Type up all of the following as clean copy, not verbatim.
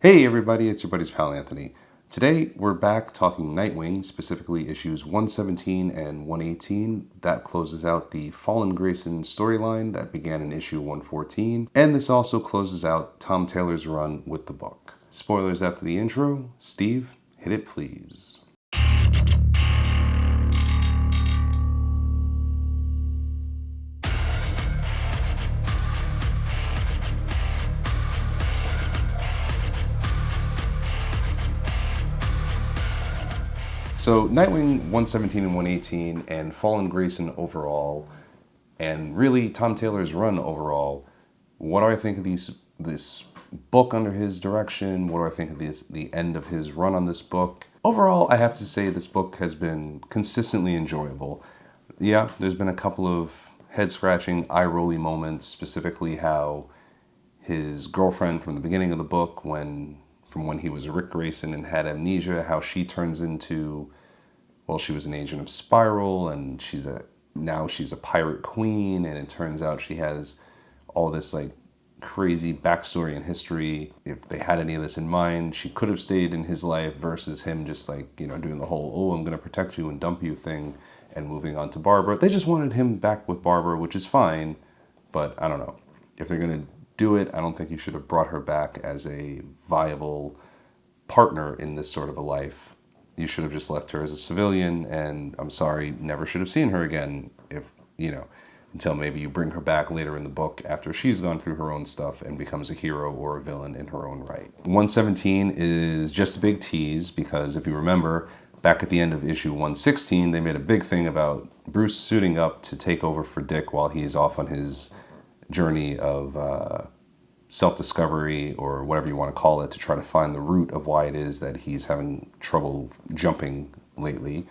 Hey everybody, it's your buddy's pal Anthony. Today we're back talking Nightwing, specifically issues 117 and 118. That closes out the Fallen Grayson storyline that began in issue 114. And this also closes out Tom Taylor's run with the book. Spoilers after the intro. Steve, hit it please. So Nightwing 117 and 118 and Fallen Grayson overall, and really Tom Taylor's run overall, what do I think of this book under his direction? What do I think of the end of his run on this book? Overall, I have to say this book has been consistently enjoyable. Yeah, there's been a couple of head-scratching, eye-rolly moments, specifically how his girlfriend from the beginning of the book, from when he was Rick Grayson and had amnesia, how she turns into, well, she was an agent of Spiral, and now she's a pirate queen, and it turns out she has all this like crazy backstory and history. If they had any of this in mind, she could have stayed in his life versus him just doing the whole, oh, I'm going to protect you and dump you thing and moving on to Barbara. They just wanted him back with Barbara, which is fine, but I don't know. If they're going to do it, I don't think you should have brought her back as a viable partner in this sort of a life. You should have just left her as a civilian, and I'm sorry, never should have seen her again until maybe you bring her back later in the book after she's gone through her own stuff and becomes a hero or a villain in her own right. 117 is just a big tease because if you remember, back at the end of issue 116, they made a big thing about Bruce suiting up to take over for Dick while he's off on his journey of self-discovery, or whatever you want to call it, to try to find the root of why it is that he's having trouble jumping lately.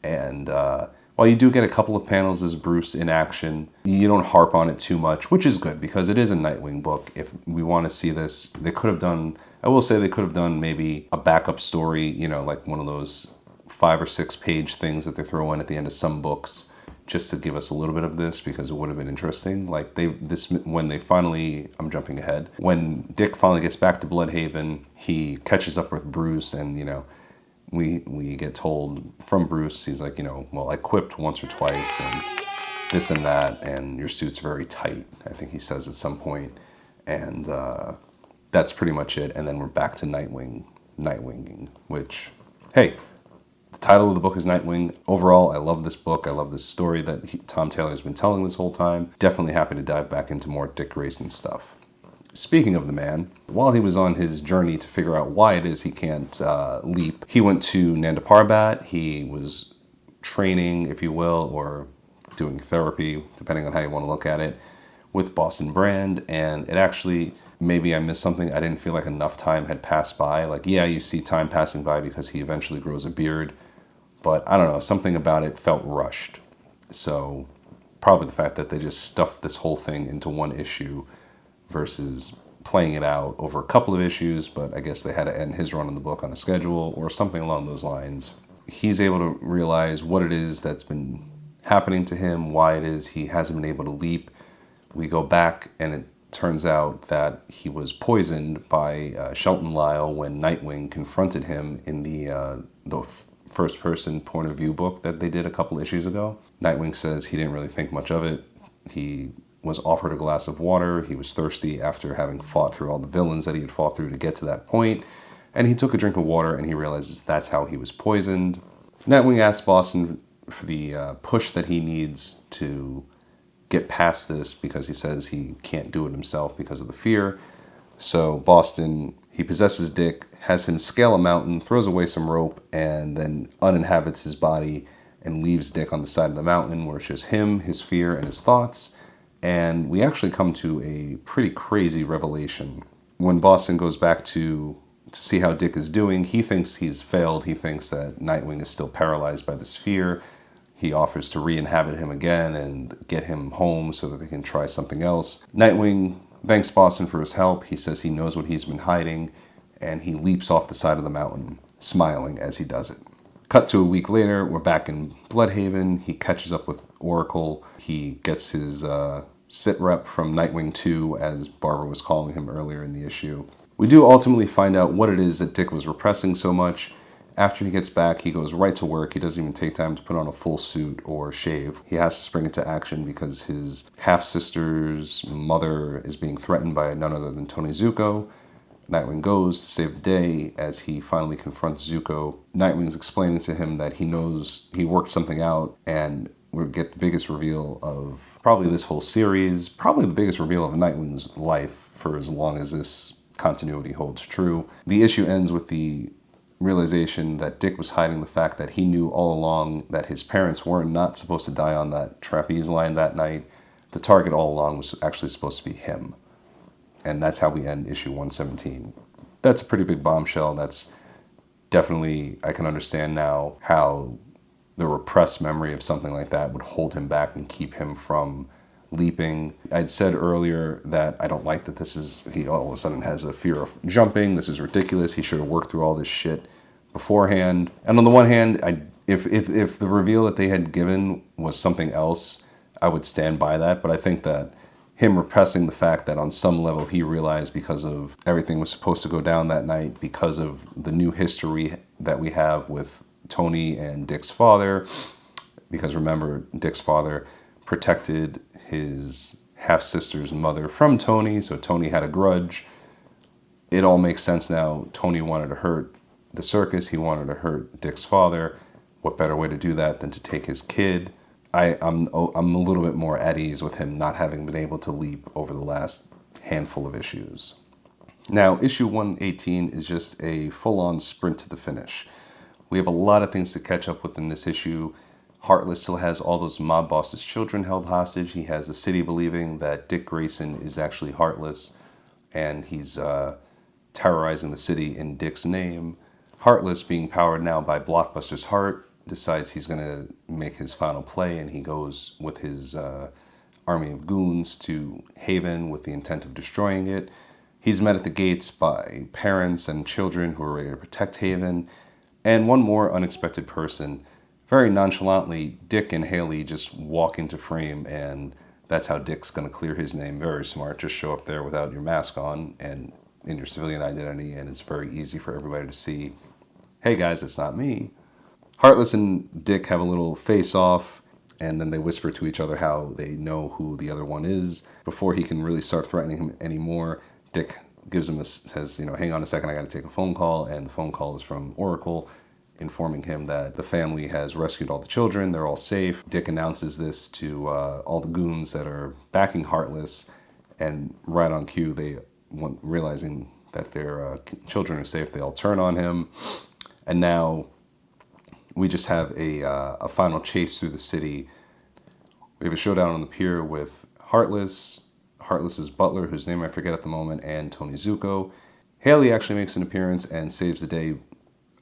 And while you do get a couple of panels as Bruce in action, you don't harp on it too much, which is good because it is a Nightwing book. If we want to see this, they could have done maybe a backup story, like one of those 5 or 6 page things that they throw in at the end of some books, just to give us a little bit of this, because it would have been interesting. I'm jumping ahead. When Dick finally gets back to Bloodhaven, he catches up with Bruce, and we get told from Bruce, he's like, well, I quipped once or twice, and this and that, and your suit's very tight, I think he says at some point, and that's pretty much it. And then we're back to Nightwinging, which, hey. The title of the book is Nightwing. Overall, I love this book. I love this story that Tom Taylor has been telling this whole time. Definitely happy to dive back into more Dick Grayson stuff. Speaking of the man, while he was on his journey to figure out why it is he can't leap, he went to Nanda Parbat. He was training, if you will, or doing therapy, depending on how you want to look at it, with Boston Brand. And it actually, maybe I missed something. I didn't feel like enough time had passed by. Like, yeah, you see time passing by because he eventually grows a beard. But I don't know, something about it felt rushed. So probably the fact that they just stuffed this whole thing into one issue versus playing it out over a couple of issues, but I guess they had to end his run in the book on a schedule or something along those lines. He's able to realize what it is that's been happening to him, why it is he hasn't been able to leap. We go back and it turns out that he was poisoned by Shelton Lyle when Nightwing confronted him in the first-person point of view book that they did a couple issues ago. Nightwing says he didn't really think much of it. He was offered a glass of water. He was thirsty after having fought through all the villains that he had fought through to get to that point. And he took a drink of water and he realizes that's how he was poisoned. Nightwing asks Boston for the push that he needs to get past this because he says he can't do it himself because of the fear. So Boston, he possesses Dick, has him scale a mountain, throws away some rope, and then uninhabits his body and leaves Dick on the side of the mountain where it's just him, his fear, and his thoughts. And we actually come to a pretty crazy revelation. When Boston goes back to see how Dick is doing, he thinks he's failed. He thinks that Nightwing is still paralyzed by this fear. He offers to re-inhabit him again and get him home so that they can try something else. Nightwing thanks Boston for his help. He says he knows what he's been hiding, and he leaps off the side of the mountain, smiling as he does it. Cut to a week later, we're back in Bloodhaven. He catches up with Oracle. He gets his sit rep from Nightwing 2, as Barbara was calling him earlier in the issue. We do ultimately find out what it is that Dick was repressing so much. After he gets back, he goes right to work. He doesn't even take time to put on a full suit or shave. He has to spring into action because his half-sister's mother is being threatened by none other than Tony Zuko. Nightwing goes to save the day. As he finally confronts Zuko, Nightwing's explaining to him that he knows he worked something out, and we get the biggest reveal of probably this whole series, probably the biggest reveal of Nightwing's life for as long as this continuity holds true. The issue ends with the realization that Dick was hiding the fact that he knew all along that his parents were not supposed to die on that trapeze line that night. The target all along was actually supposed to be him. And that's how we end issue 117. That's a pretty big bombshell. That's definitely, I can understand now how the repressed memory of something like that would hold him back and keep him from leaping. I'd said earlier that I don't like that he all of a sudden has a fear of jumping. This is ridiculous. He should have worked through all this shit beforehand. And on the one hand, if the reveal that they had given was something else, I would stand by that. But I think that him repressing the fact that on some level he realized, because of everything was supposed to go down that night, because of the new history that we have with Tony and Dick's father, because remember, Dick's father protected his half-sister's mother from Tony, so Tony had a grudge. It all makes sense now. Tony wanted to hurt the circus. He wanted to hurt Dick's father. What better way to do that than to take his kid? I'm a little bit more at ease with him not having been able to leap over the last handful of issues. Now, issue 118 is just a full-on sprint to the finish. We have a lot of things to catch up with in this issue. Heartless still has all those mob bosses' children held hostage. He has the city believing that Dick Grayson is actually Heartless, and he's terrorizing the city in Dick's name. Heartless, being powered now by Blockbuster's heart, decides he's going to make his final play, and he goes with his army of goons to Haven with the intent of destroying it. He's met at the gates by parents and children who are ready to protect Haven, and one more unexpected person. Very nonchalantly, Dick and Haley just walk into frame, and that's how Dick's going to clear his name. Very smart. Just show up there without your mask on and in your civilian identity, and it's very easy for everybody to see, hey guys, it's not me. Heartless and Dick have a little face-off, and then they whisper to each other how they know who the other one is. Before he can really start threatening him anymore, Dick gives him says, hang on a second, I got to take a phone call, and the phone call is from Oracle, informing him that the family has rescued all the children, they're all safe. Dick announces this to all the goons that are backing Heartless, and right on cue, realizing that their children are safe, they all turn on him, and now we just have a final chase through the city. We have a showdown on the pier with Heartless's butler, whose name I forget at the moment, and Tony Zuko. Haley actually makes an appearance and saves the day,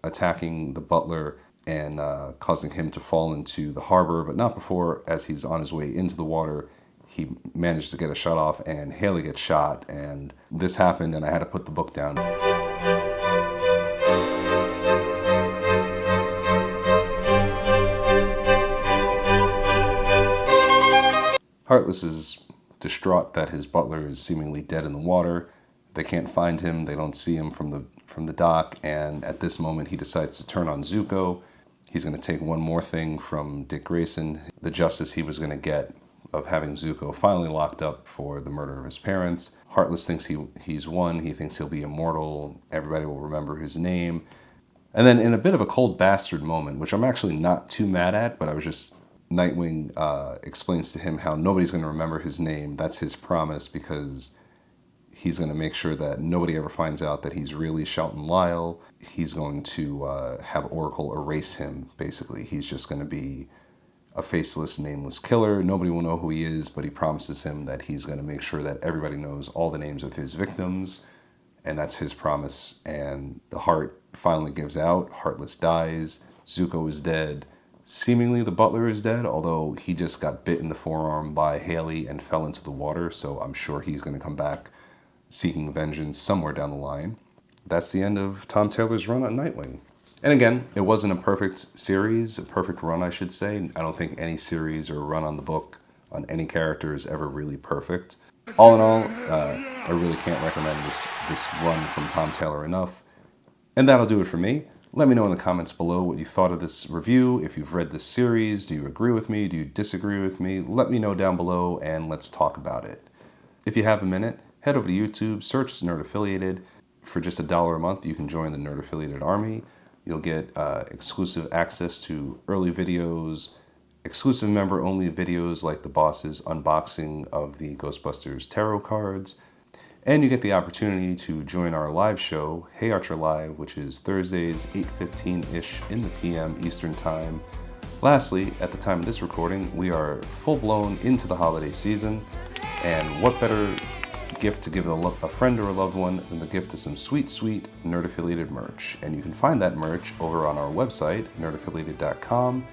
attacking the butler and causing him to fall into the harbor, but not before, as he's on his way into the water, he manages to get a shot off and Haley gets shot, and this happened and I had to put the book down. Heartless is distraught that his butler is seemingly dead in the water. They can't find him, they don't see him from the dock, and at this moment he decides to turn on Zuko. He's going to take one more thing from Dick Grayson, the justice he was going to get of having Zuko finally locked up for the murder of his parents. Heartless thinks he's won, he thinks he'll be immortal, everybody will remember his name. And then in a bit of a cold bastard moment, which I'm actually not too mad at, but Nightwing explains to him how nobody's going to remember his name. That's his promise, because he's going to make sure that nobody ever finds out that he's really Shelton Lyle. He's going to have Oracle erase him, basically. He's just going to be a faceless, nameless killer. Nobody will know who he is, but he promises him that he's going to make sure that everybody knows all the names of his victims, and that's his promise. And the heart finally gives out. Heartless dies. Zuko is dead. Seemingly the butler is dead, although he just got bit in the forearm by Haley and fell into the water, so I'm sure he's going to come back seeking vengeance somewhere down the line. That's the end of Tom Taylor's run on Nightwing. And again, it wasn't a perfect series, a perfect run, I should say. I don't think any series or run on the book on any character is ever really perfect. All in all, I really can't recommend this run from Tom Taylor enough. And that'll do it for me. Let me know in the comments below what you thought of this review. If you've read this series, do you agree with me? Do you disagree with me? Let me know down below and let's talk about it. If you have a minute, head over to YouTube, search Nerd Affiliated. For just $1 a month, you can join the Nerd Affiliated Army. You'll get exclusive access to early videos, exclusive member-only videos like the boss's unboxing of the Ghostbusters tarot cards, and you get the opportunity to join our live show, Hey Archer Live, which is Thursdays, 8:15-ish in the PM Eastern Time. Lastly, at the time of this recording, we are full-blown into the holiday season, and what better gift to give a friend or a loved one than the gift of some sweet, sweet Nerd Affiliated merch. And you can find that merch over on our website, nerdaffiliated.com.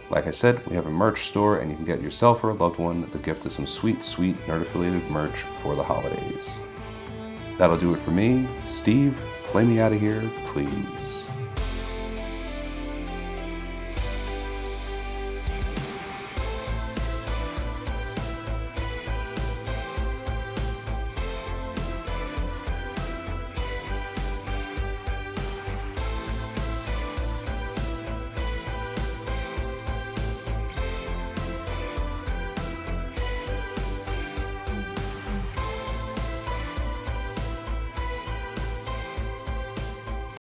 Like I said, we have a merch store, and you can get yourself or a loved one the gift of some sweet, sweet Nerd Affiliated merch for the holidays. That'll do it for me. Steve, play me out of here, please.